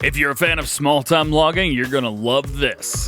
If you're a fan of small-time logging, you're going to love this.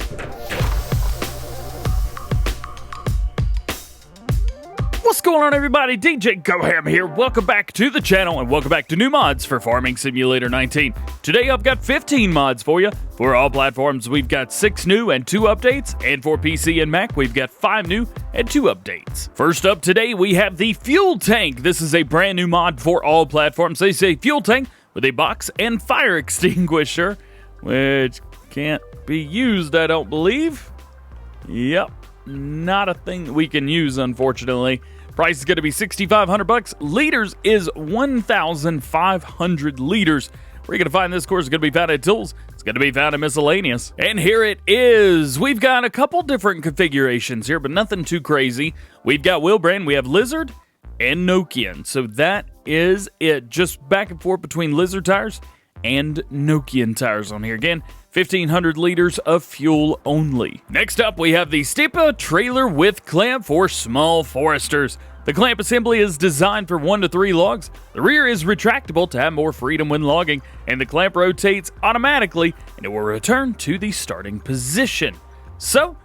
What's going on, everybody? DjGoHam here. Welcome back to the channel and welcome back to new mods for Farming Simulator 19. Today I've got 15 mods for you. For all platforms, we've got 6 new and 2 updates, and for PC and Mac, we've got 5 new and 2 updates. First up today, we have the Fuel Tank. This is a brand new mod for all platforms. They say Fuel Tank with a box and fire extinguisher, which can't be used, I don't believe. Yep, not a thing we can use, unfortunately. Price is going to be $6,500. Liters is 1,500 liters. Where you're going to find this course is going to be found at Tools. It's going to be found in Miscellaneous. And here it is. We've got a couple different configurations here, but nothing too crazy. We've got wheel brand, we have Lizard, and Nokian. So that is it. Just back and forth between Lizard tires and Nokian tires on here. Again, 1,500 liters of fuel only. Next up, we have the Stipa trailer with clamp for small foresters. The clamp assembly is designed for 1 to 3 logs. The rear is retractable to have more freedom when logging, and the clamp rotates automatically, and it will return to the starting position. So,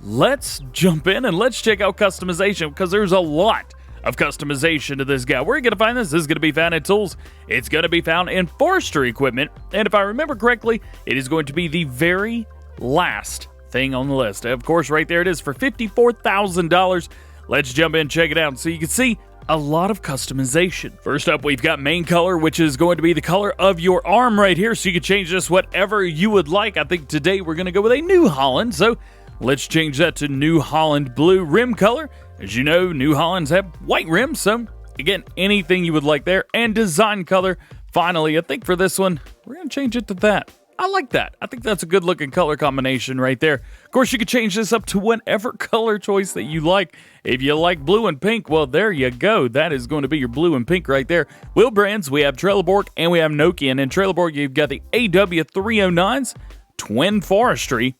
let's jump in and let's check out customization, because there's a lot of customization to this guy. Where are you going to find this? This is going to be found in Tools. It's going to be found in Forestry Equipment, and if I remember correctly, it is going to be the very last thing on the list. Of course, right there it is for $54,000. Let's jump in and check it out so you can see a lot of customization. First up, we've got main color, which is going to be the color of your arm right here, so you can change this whatever you would like. I think today we're going to go with a New Holland, so let's change that to New Holland blue. Rim color, as you know, New Hollands have white rims, so again, anything you would like there. And design color, finally, I think for this one, we're going to change it to that. I like that. I think that's a good looking color combination right there. Of course, you could change this up to whatever color choice that you like. If you like blue and pink, well, there you go. That is going to be your blue and pink right there. Wheel brands, we have Trelleborg and we have Nokian. In Trelleborg, you've got the AW309s, Twin Forestry,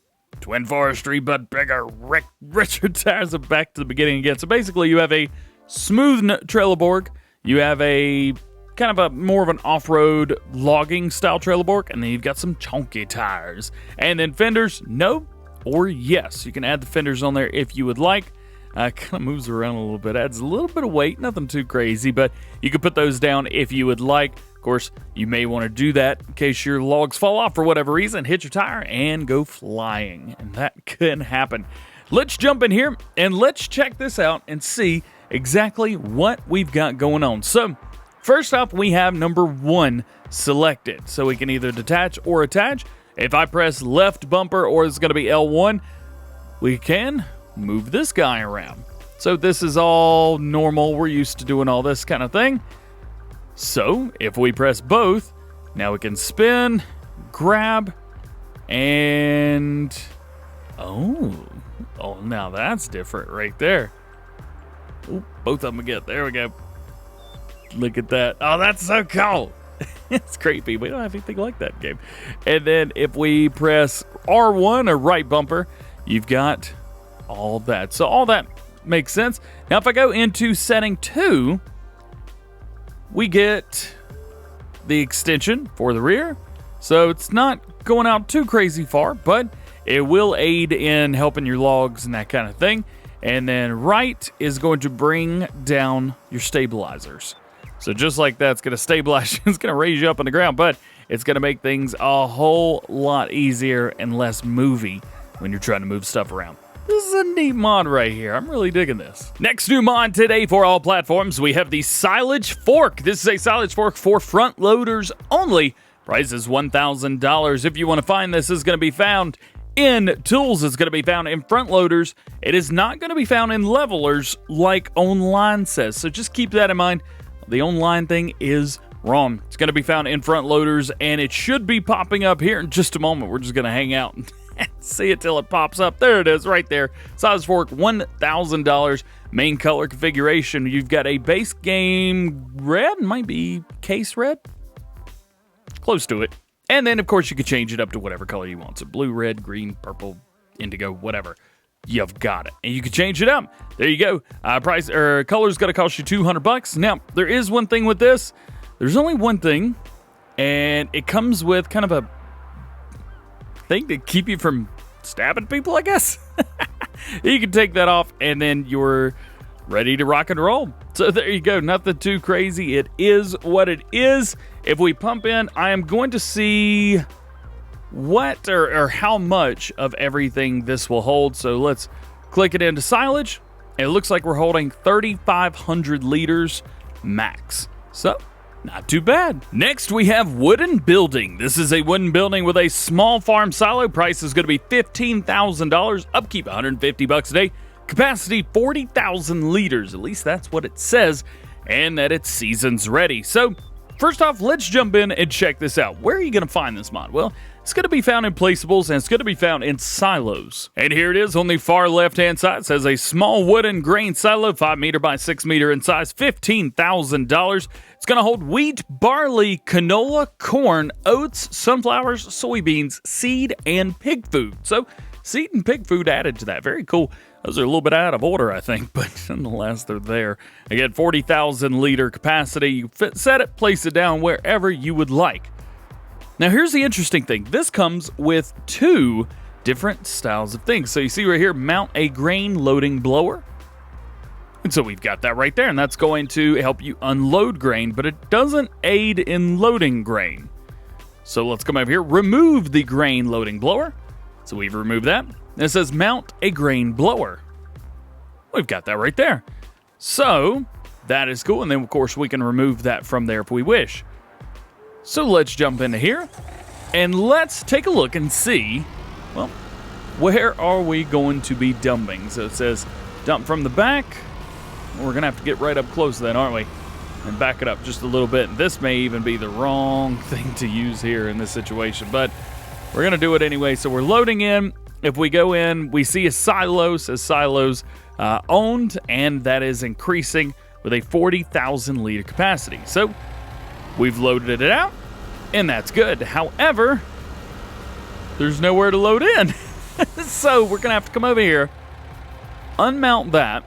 but bigger, richer tires. Back to the beginning again. So basically, you have a smooth Trelleborg, you have a kind of a more of an off-road logging style Trelleborg, and then you've got some chunky tires. And then fenders, no or yes. You can add the fenders on there if you would like. Kind of moves around a little bit, adds a little bit of weight, nothing too crazy, but you can put those down if you would like. Of course, you may want to do that in case your logs fall off for whatever reason, hit your tire, and go flying. And that can happen. Let's jump in here, and let's check this out and see exactly what we've got going on. So, first off, we have number 1 selected. So we can either detach or attach. If I press left bumper, or it's going to be L1, we can move this guy around. So this is all normal. We're used to doing all this kind of thing. So if we press both, now we can spin, grab, and oh, now that's different right there. Ooh, both of them again. There we go. Look at that. Oh, that's so cool. It's creepy. We don't have anything like that game. And then if we press R1 or right bumper, you've got all that. So all that makes sense. Now if I go into setting 2, we get the extension for the rear. So it's not going out too crazy far, but it will aid in helping your logs and that kind of thing. And then right is going to bring down your stabilizers. So just like that, it's going to stabilize you. It's going to raise you up on the ground, but it's going to make things a whole lot easier and less movie when you're trying to move stuff around. This is a neat mod right here. I'm really digging this. Next new mod today for all platforms, we have the Silagefork. This is a Silagefork for front loaders only. Price is $1,000. If you want to find this, is going to be found in Tools. It's going to be found in front loaders. It is not going to be found in levelers like online says. So just keep that in mind. The online thing is wrong. It's going to be found in front loaders, and it should be popping up here in just a moment. We're just going to hang out and see it till it pops up. There it is right there. Silagefork, $1,000. Main color configuration. You've got a base game red, might be case red. Close to it. And then, of course, you could change it up to whatever color you want. So blue, red, green, purple, indigo, whatever. You've got it. And you can change it up. There you go. Price or color's going to cost you $200. Now, there is one thing with this. There's only one thing, and it comes with kind of a thing to keep you from stabbing people, I guess. You can take that off, and then you're ready to rock and roll. So there you go. Nothing too crazy. It is what it is. If we pump in, I am going to see what or how much of everything this will hold. So let's click it into silage. It looks like we're holding 3,500 liters max. So not too bad. Next, we have wooden building. This is a wooden building with a small farm silo. Price is going to be $15,000. Upkeep $150 a day. Capacity 40,000 liters. At least that's what it says. And that it's seasons ready. So first off, let's jump in and check this out. Where are you going to find this mod? Well, it's going to be found in placeables, and it's going to be found in silos. And here it is on the far left-hand side. It says a small wooden grain silo, 5 meter by 6 meter in size, $15,000. It's going to hold wheat, barley, canola, corn, oats, sunflowers, soybeans, seed, and pig food. So seed and pig food added to that. Very cool. Those are a little bit out of order, I think, but nonetheless, they're there. Again, 40,000 liter capacity. You set it, place it down wherever you would like. Now, here's the interesting thing. This comes with 2 different styles of things. So you see right here, mount a grain loading blower. And so we've got that right there, and that's going to help you unload grain, but it doesn't aid in loading grain. So let's come over here, remove the grain loading blower. So we've removed that. And it says mount a grain blower. We've got that right there. So that is cool. And then, of course, we can remove that from there if we wish. So let's jump into here and let's take a look and see, well, where are we going to be dumping? So it says dump from the back. We're going to have to get right up close then, aren't we? And back it up just a little bit. This may even be the wrong thing to use here in this situation, but we're going to do it anyway. So we're loading in. If we go in, we see a silo, says silos owned, and that is increasing with a 40,000 liter capacity. So we've loaded it out, and that's good. However, there's nowhere to load in. So we're going to have to come over here, unmount that,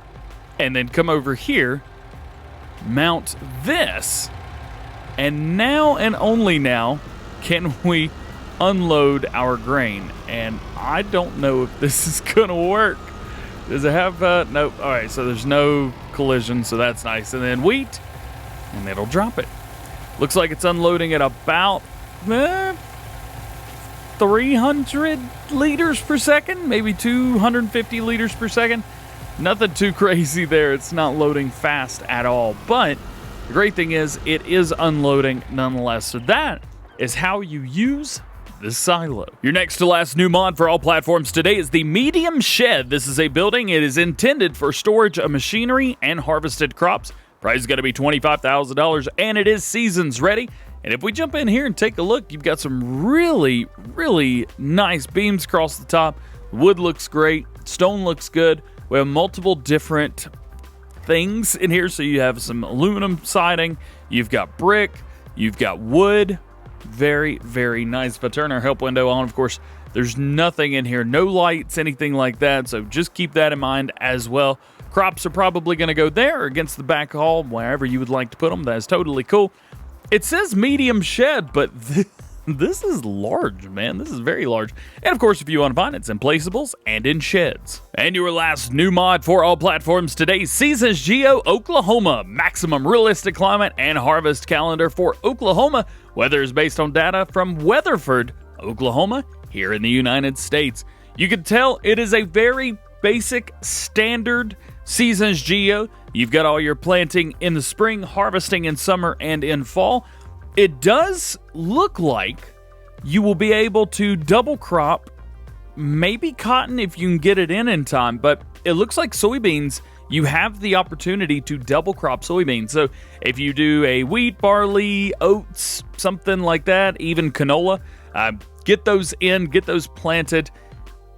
and then come over here, mount this, and now and only now can we unload our grain. And I don't know if this is going to work. Does it have, nope. All right, so there's no collision, so that's nice. And then wheat, and it'll drop it. Looks like it's unloading at about 300 liters per second, maybe 250 liters per second. Nothing too crazy there. It's not loading fast at all. But the great thing is it is unloading nonetheless. So that is how you use this silo. Your next to last new mod for all platforms today is the medium shed. This is a building. It is intended for storage of machinery and harvested crops. Price is going to be $25,000, and it is seasons ready. And if we jump in here and take a look, you've got some really, really nice beams across the top. Wood looks great. Stone looks good. We have multiple different things in here. So you have some aluminum siding. You've got brick. You've got wood. Very, very nice. If I turn our help window on, of course, there's nothing in here. No lights, anything like that. So just keep that in mind as well. Crops are probably going to go there against the back hall, wherever you would like to put them. That's totally cool. It says medium shed, but this is large, man. This is very large. And of course, if you want to find it, it's in placeables and in sheds. And your last new mod for all platforms today, Seasons Geo Oklahoma. Maximum realistic climate and harvest calendar for Oklahoma. Weather is based on data from Weatherford, Oklahoma, here in the United States. You can tell it is a very basic, standard Seasons Geo. You've got all your planting in the spring, harvesting in summer, and in fall. It does look like you will be able to double crop, maybe cotton if you can get it in time, but it looks like soybeans, you have the opportunity to double crop soybeans. So if you do a wheat, barley, oats, something like that, even canola, get those in, get those planted,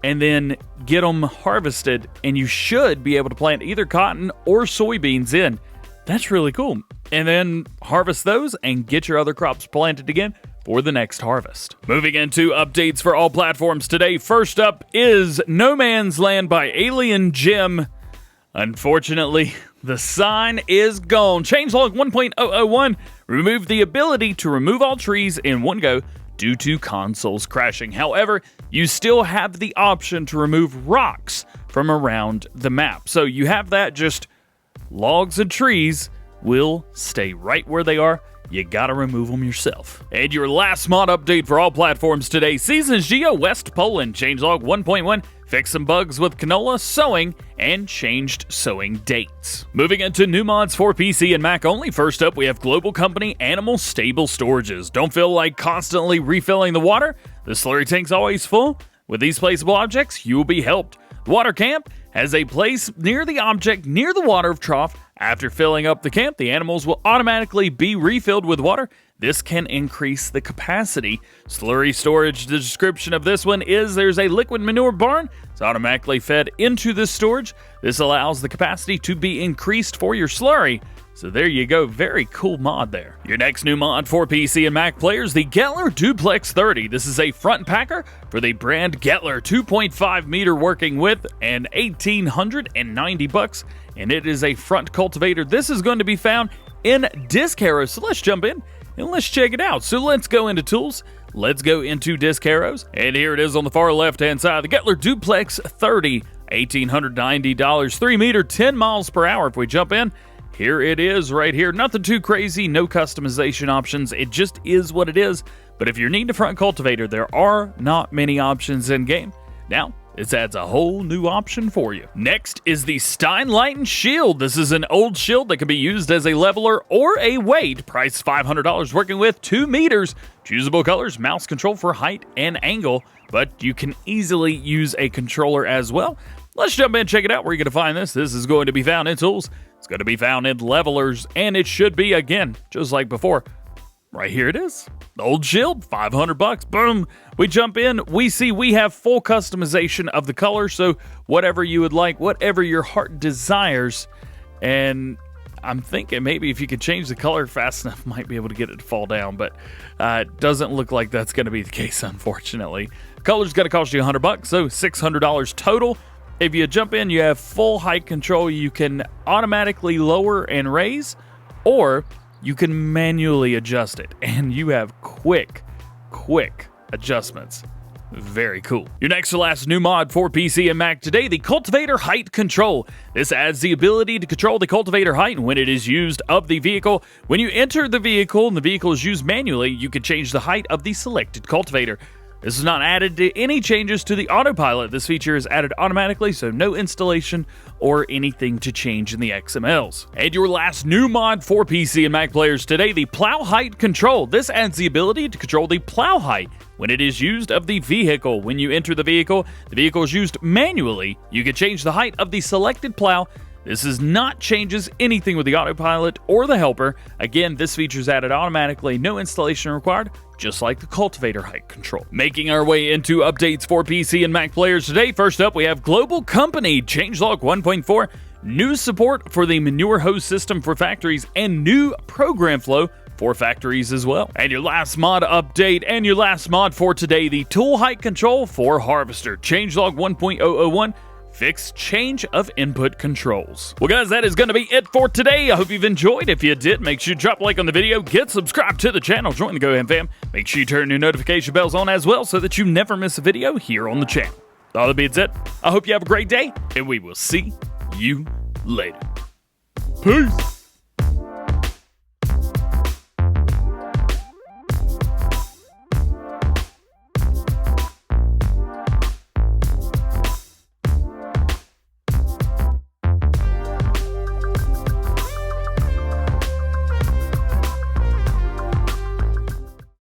and then get them harvested, and you should be able to plant either cotton or soybeans in. That's really cool. And then harvest those and get your other crops planted again for the next harvest. Moving into updates for all platforms today. First up is No Man's Land by Alien Jim. Unfortunately, the sign is gone. Changelog 1.001 removed the ability to remove all trees in one go due to consoles crashing. However, you still have the option to remove rocks from around the map. So you have that, just logs and trees will stay right where they are. You gotta remove them yourself. And your last mod update for all platforms today, Seasons Geo West Poland, changelog 1.1, fixed some bugs with canola, sowing, and changed sowing dates. Moving into new mods for PC and Mac only, first up we have Global Company Animal Stable Storages. Don't feel like constantly refilling the water? The slurry tank's always full? With these placeable objects, you will be helped. Water Camp has a place near the object near the water trough. After filling up the camp, the animals will automatically be refilled with water. This can increase the capacity. Slurry storage, the description of this one is there's a liquid manure barn. It's automatically fed into this storage. This allows the capacity to be increased for your slurry. So there you go, very cool mod there. Your next new mod for PC and Mac players, the Gettler Duplex 30. This is a front packer for the brand Gettler, 2.5 meter working width and $1,890, and it is a front cultivator. This is going to be found in Disc Arrows, so let's jump in and let's check it out. So let's go into tools, let's go into Disc Arrows, and here it is on the far left hand side, the Gettler Duplex 30, $1,890, 3 meter, 10 miles per hour. If we jump in, here it is right here. Nothing too crazy, no customization options. It just is what it is. But if you're needing a front cultivator, there are not many options in game. Now, this adds a whole new option for you. Next is the Steinleiten Shield. This is an old shield that can be used as a leveler or a weight. Price $500, working with 2 meters. Choosable colors, mouse control for height and angle, but you can easily use a controller as well. Let's jump in and check it out. Where are you going to find this? This is going to be found in tools. It's going to be found in levelers, and it should be, again, just like before. Right here it is. The old shield, $500. Boom. We jump in. We see we have full customization of the color, so whatever you would like, whatever your heart desires. And I'm thinking maybe if you could change the color fast enough, might be able to get it to fall down, but it doesn't look like that's going to be the case, unfortunately. Color's going to cost you $100, so $600 total. If you jump in, you have full height control. You can automatically lower and raise, or you can manually adjust it, and you have quick adjustments. Very cool. Your next to last new mod for PC and Mac today, the Cultivator Height Control. This adds the ability to control the cultivator height when it is used of the vehicle. When you enter the vehicle and the vehicle is used manually, you can change the height of the selected cultivator. This is not added to any changes to the autopilot. This feature is added automatically, so no installation or anything to change in the XMLs. And your last new mod for PC and Mac players today, the Plow Height Control. This adds the ability to control the plow height when it is used of the vehicle. When you enter the vehicle is used manually. You can change the height of the selected plow. This is not changes anything with the autopilot or the helper. Again, this feature is added automatically, no installation required, just like the Cultivator Height Control. Making our way into updates for PC and Mac players today, first up we have Global Company, changelog 1.4, new support for the manure hose system for factories, and new program flow for factories as well. And your last mod update and your last mod for today, the Tool Height Control for Harvester, changelog 1.001, fixed change of input controls. Well guys, that is going to be it for today. I hope you've enjoyed. If you did, make sure you drop a like on the video, get subscribed to the channel, join the GoHamFam. Make sure you turn your notification bells on as well so that you never miss a video here on the channel. All that being said, I hope you have a great day, and we will see you later. Peace.